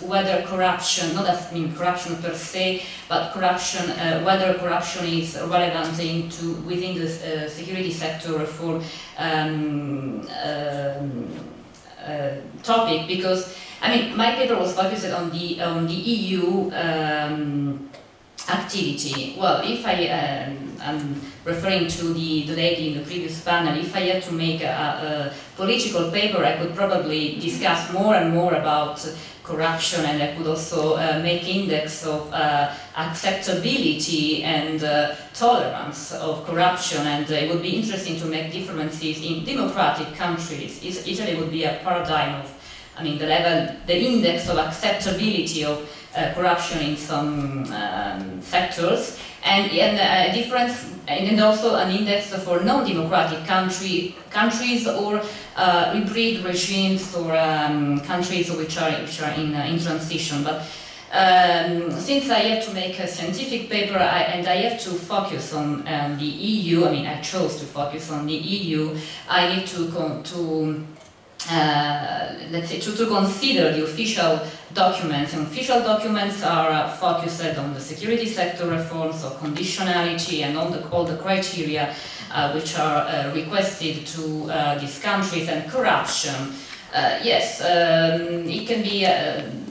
whether corruption, not as corruption per se, but corruption, whether corruption is relevant within the security sector reform topic, because I mean my paper was focused on the EU activity. Well, if I'm referring to the lady in the previous panel, if I had to make a political paper, I could probably discuss more and more about corruption, and I could also make index of acceptability and tolerance of corruption, and it would be interesting to make differences in democratic countries. Italy would be a paradigm of, I mean, the index of acceptability of corruption in some sectors, and a difference, and also an index for non-democratic countries or hybrid regimes, or countries which are in transition. But since I have to make a scientific paper and I have to focus on the EU, I mean I chose to focus on the EU, I need to let's say, to consider the official documents. And official documents are focused on the security sector reforms, of conditionality, and on all the criteria which are requested to these countries, and corruption. Yes, it can be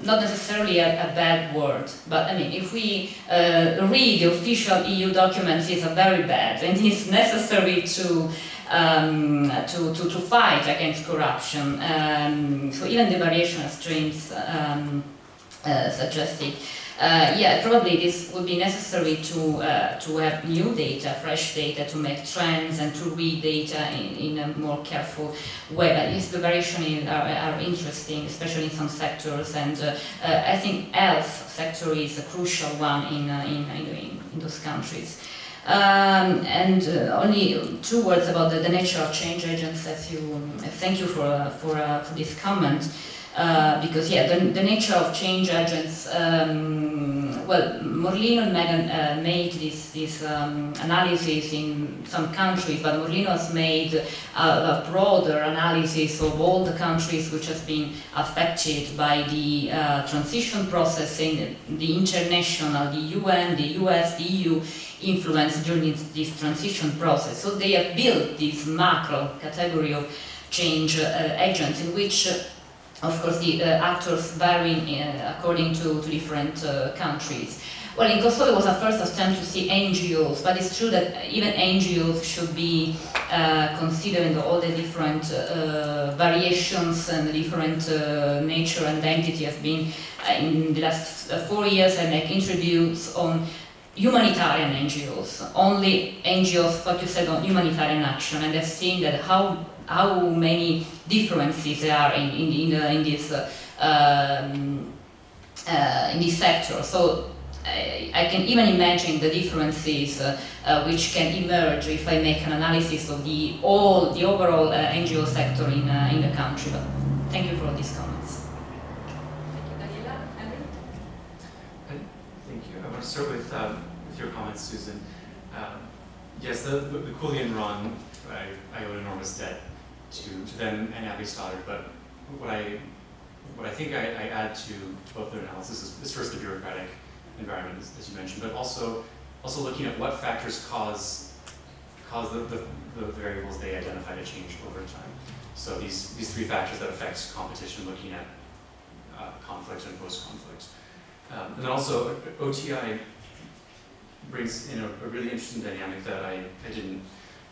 not necessarily a bad word, but I mean, if we read the official EU documents, it's very bad, and it's necessary to fight against corruption. So even the variation as James suggested, yeah, probably this would be necessary to have new data, fresh data, to make trends and to read data in a more careful way. But yes, the variation are interesting, especially in some sectors, and I think health sector is a crucial one in those countries. And only 2 words about the nature of change agents. Thank you for this comment, because yeah, the nature of change agents. Well, Morlino and Megan made this analysis in some countries, but Morlino has made a broader analysis of all the countries which have been affected by the transition process in the international, the UN, the US, the EU influence during this transition process. So they have built this macro category of change agents, in which of course the actors vary according to different countries. Well, in Kosovo it was a first attempt to see NGOs, but it's true that even NGOs should be considering all the different variations and the different nature and identity have been in the last 4 years. I make interviews on humanitarian NGOs, only NGOs focused on humanitarian action, and I've seen that how many differences there are in this sector. So I can even imagine the differences which can emerge if I make an analysis of the overall NGO sector in the country. But thank you for all these comments. Thank you, Daniela. Andrew? Thank you. I want to start with your comments, Susan. Yes, the Cooley and Ron, I owe an enormous debt to them and Abby Stoddard, but what I think I add to both their analysis is first the bureaucratic environment, as you mentioned, but also looking at what factors cause the variables they identify to change over time. So these three factors that affect competition, looking at conflict and post-conflict. And then also OTI brings in a really interesting dynamic that I didn't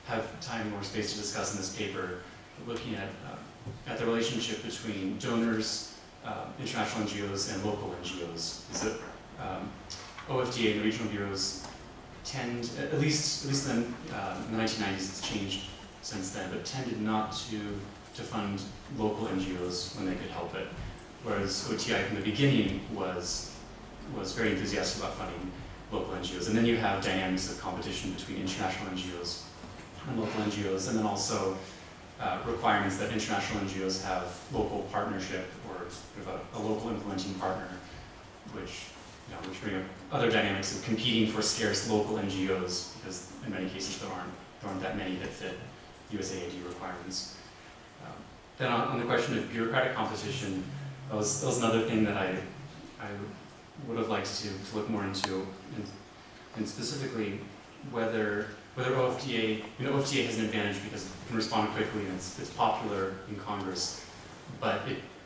have time or space to discuss in this paper, looking at the relationship between donors, international NGOs, and local NGOs. Is that OFDA and the regional bureaus tend, at least then in the 1990s, it's changed since then, but tended not to fund local NGOs when they could help it, whereas OTI from the beginning was very enthusiastic about funding local NGOs. And then you have dynamics of competition between international NGOs and local NGOs, and then also requirements that international NGOs have local partnership or sort of a local implementing partner, which bring up other dynamics of competing for scarce local NGOs, because in many cases there aren't that many that fit USAID requirements. Then on the question of bureaucratic competition, that was another thing that I would have liked to look more into, and specifically whether OFDA, OFDA has an advantage because it can respond quickly and it's popular in Congress, but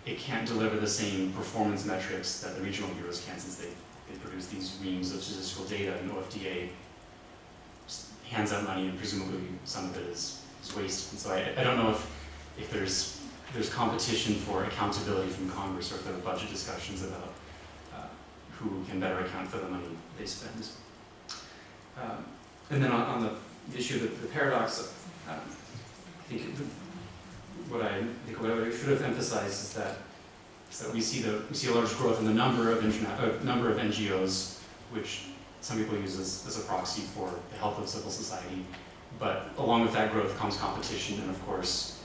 it can't deliver the same performance metrics that the regional bureaus can, since they produce these reams of statistical data, and OFDA hands out money and presumably some of it is waste. And so I don't know if there's competition for accountability from Congress, or if there are budget discussions about who can better account for the money they spend. And then on the issue of the paradox, I think what I should have emphasized is that we see a large growth in the number of NGOs, which some people use as a proxy for the health of civil society. But along with that growth comes competition, and of course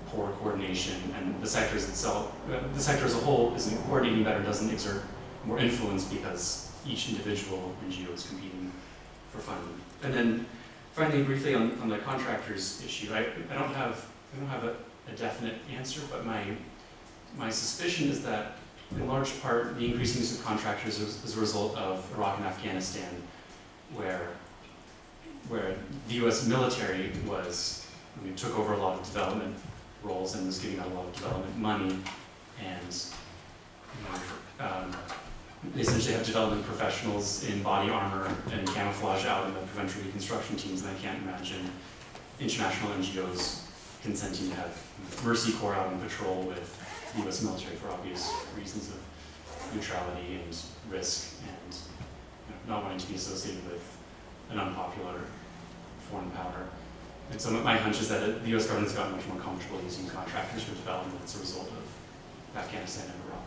poor coordination. And the sector as a whole isn't coordinating better, doesn't exert more influence because each individual NGO is competing for funding. And then finally, briefly on the contractors issue, I don't have a definite answer, but my suspicion is that in large part the increasing use of contractors is a result of Iraq and Afghanistan, where the U.S. military took over a lot of development roles and was giving out a lot of development money, and they essentially have development professionals in body armor and camouflage out in the prevention reconstruction teams, and I can't imagine international NGOs consenting to have Mercy Corps out on patrol with the U.S. military for obvious reasons of neutrality and risk, and not wanting to be associated with an unpopular foreign power. And so my hunch is that the U.S. government's gotten much more comfortable using contractors for development as a result of Afghanistan and Iraq.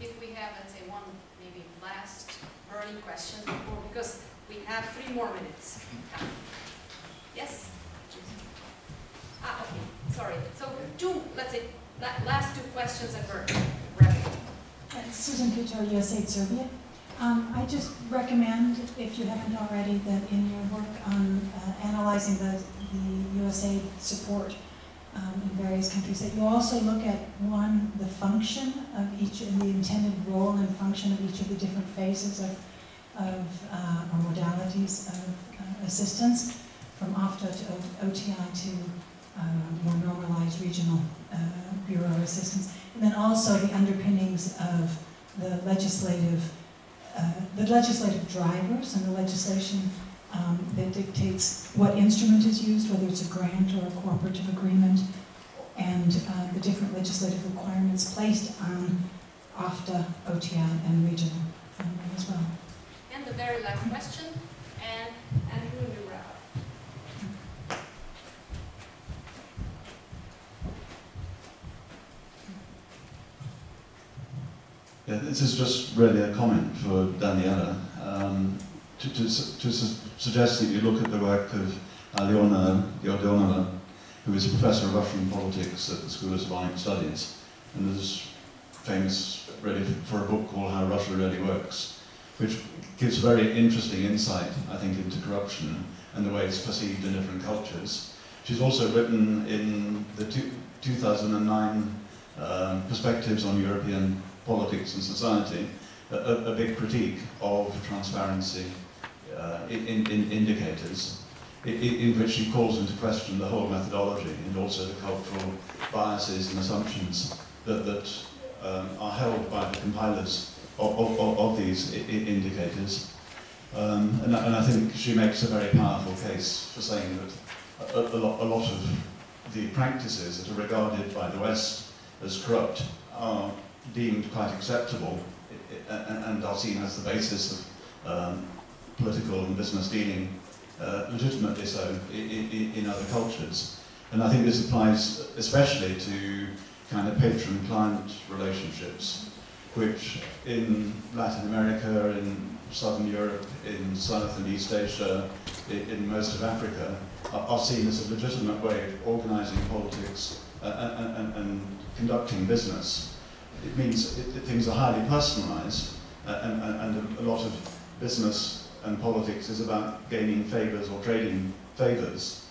If we have, let's say, one maybe last burning question before, because we have 3 more minutes. Yes? Okay, sorry. So let's say, last 2 questions and we're wrapping up. Susan Kuto, USAID Serbia. I just recommend, if you haven't already, that in your work on analyzing the USAID support in various countries, that you also look at, one, the function of each, and the intended role and function of each of the different phases or modalities of assistance, from OFTA to OTI to more normalized regional bureau assistance, and then also the underpinnings of the legislative drivers and the legislation that dictates what instrument is used, whether it's a grant or a cooperative agreement, and the different legislative requirements placed on AFTA, OTI, and regional funding as well. And the very last question, and Andrew will wrap up. Yeah, this is just really a comment for Daniela to suggest that you look at the work of Aliona Yordonova, who is a professor of Russian politics at the School of Slavonic Studies, and is famous really for a book called How Russia Really Works, which gives very interesting insight, I think, into corruption and the way it's perceived in different cultures. She's also written in the 2009 Perspectives on European Politics and Society, a big critique of transparency in indicators, in which she calls into question the whole methodology and also the cultural biases and assumptions that are held by the compilers of these indicators. And I think she makes a very powerful case for saying that a lot of the practices that are regarded by the West as corrupt are deemed quite acceptable and are seen as the basis of political and business dealing, legitimately so in other cultures. And I think this applies especially to kind of patron-client relationships, which in Latin America, in Southern Europe, in South and East Asia, in most of Africa, are seen as a legitimate way of organising politics and conducting business. It means things are highly personalised, and a lot of business and politics is about gaining favours or trading favours.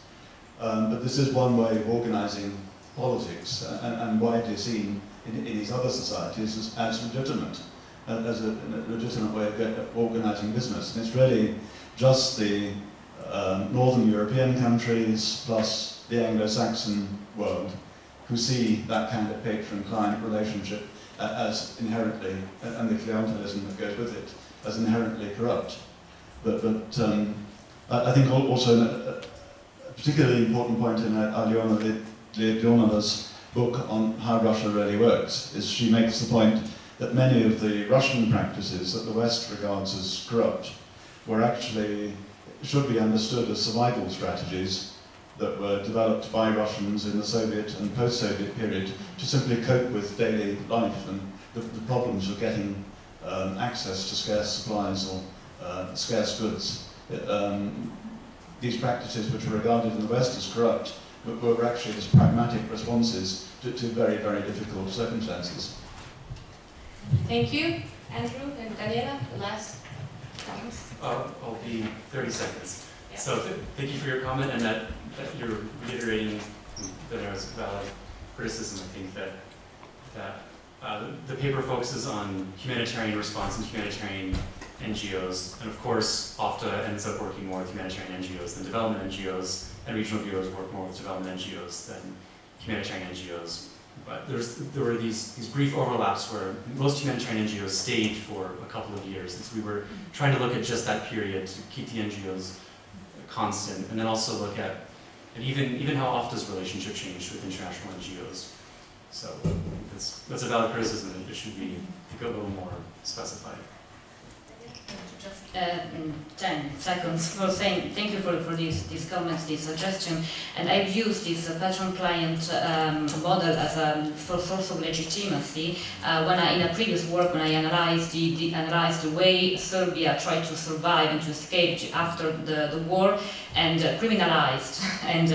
But this is one way of organising politics, and widely seen in these other societies as legitimate, as a legitimate way of organising business. And it's really just the Northern European countries plus the Anglo-Saxon world who see that kind of patron-client relationship as inherently, and the clientelism that goes with it, as inherently corrupt. But I think also a particularly important point in Aliona Leonova's book on How Russia Really Works is she makes the point that many of the Russian practices that the West regards as corrupt were actually, should be understood as survival strategies that were developed by Russians in the Soviet and post-Soviet period to simply cope with daily life and the problems of getting access to scarce supplies or scarce goods. These practices, which were regarded in the West as corrupt, were actually just pragmatic responses to very, very difficult circumstances. Thank you, Andrew and Daniela. The last comments. I'll be 30 seconds. Yeah. So thank you for your comment, and that you're reiterating that there was valid criticism. I think that the paper focuses on humanitarian response and humanitarian NGOs, and of course AFTA ends up working more with humanitarian NGOs than development NGOs, and regional bureaus work more with development NGOs than humanitarian NGOs. But there were these brief overlaps where most humanitarian NGOs stayed for a couple of years, and so we were trying to look at just that period to keep the NGOs constant, and then also look at even how AFTA's relationship changed with international NGOs. So that's a valid criticism, and it should be a little more specified. Just 10 seconds for saying thank you for these comments, this suggestion, and I've used this patron-client model as a source of legitimacy when in a previous work when I analyzed the way Serbia tried to survive and to escape after the war and criminalized, and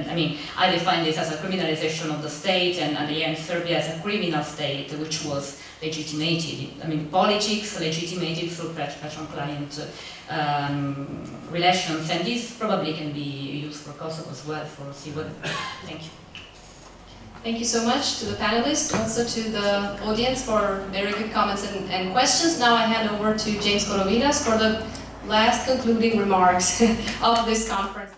I mean I define this as a criminalization of the state, and at the end Serbia as a criminal state which was legitimated. I mean, politics legitimated through patron-client relations, and this probably can be used for Kosovo as well. Thank you. Thank you so much to the panelists, also to the audience for very good comments and questions. Now I hand over to James Korovinas for the last concluding remarks of this conference.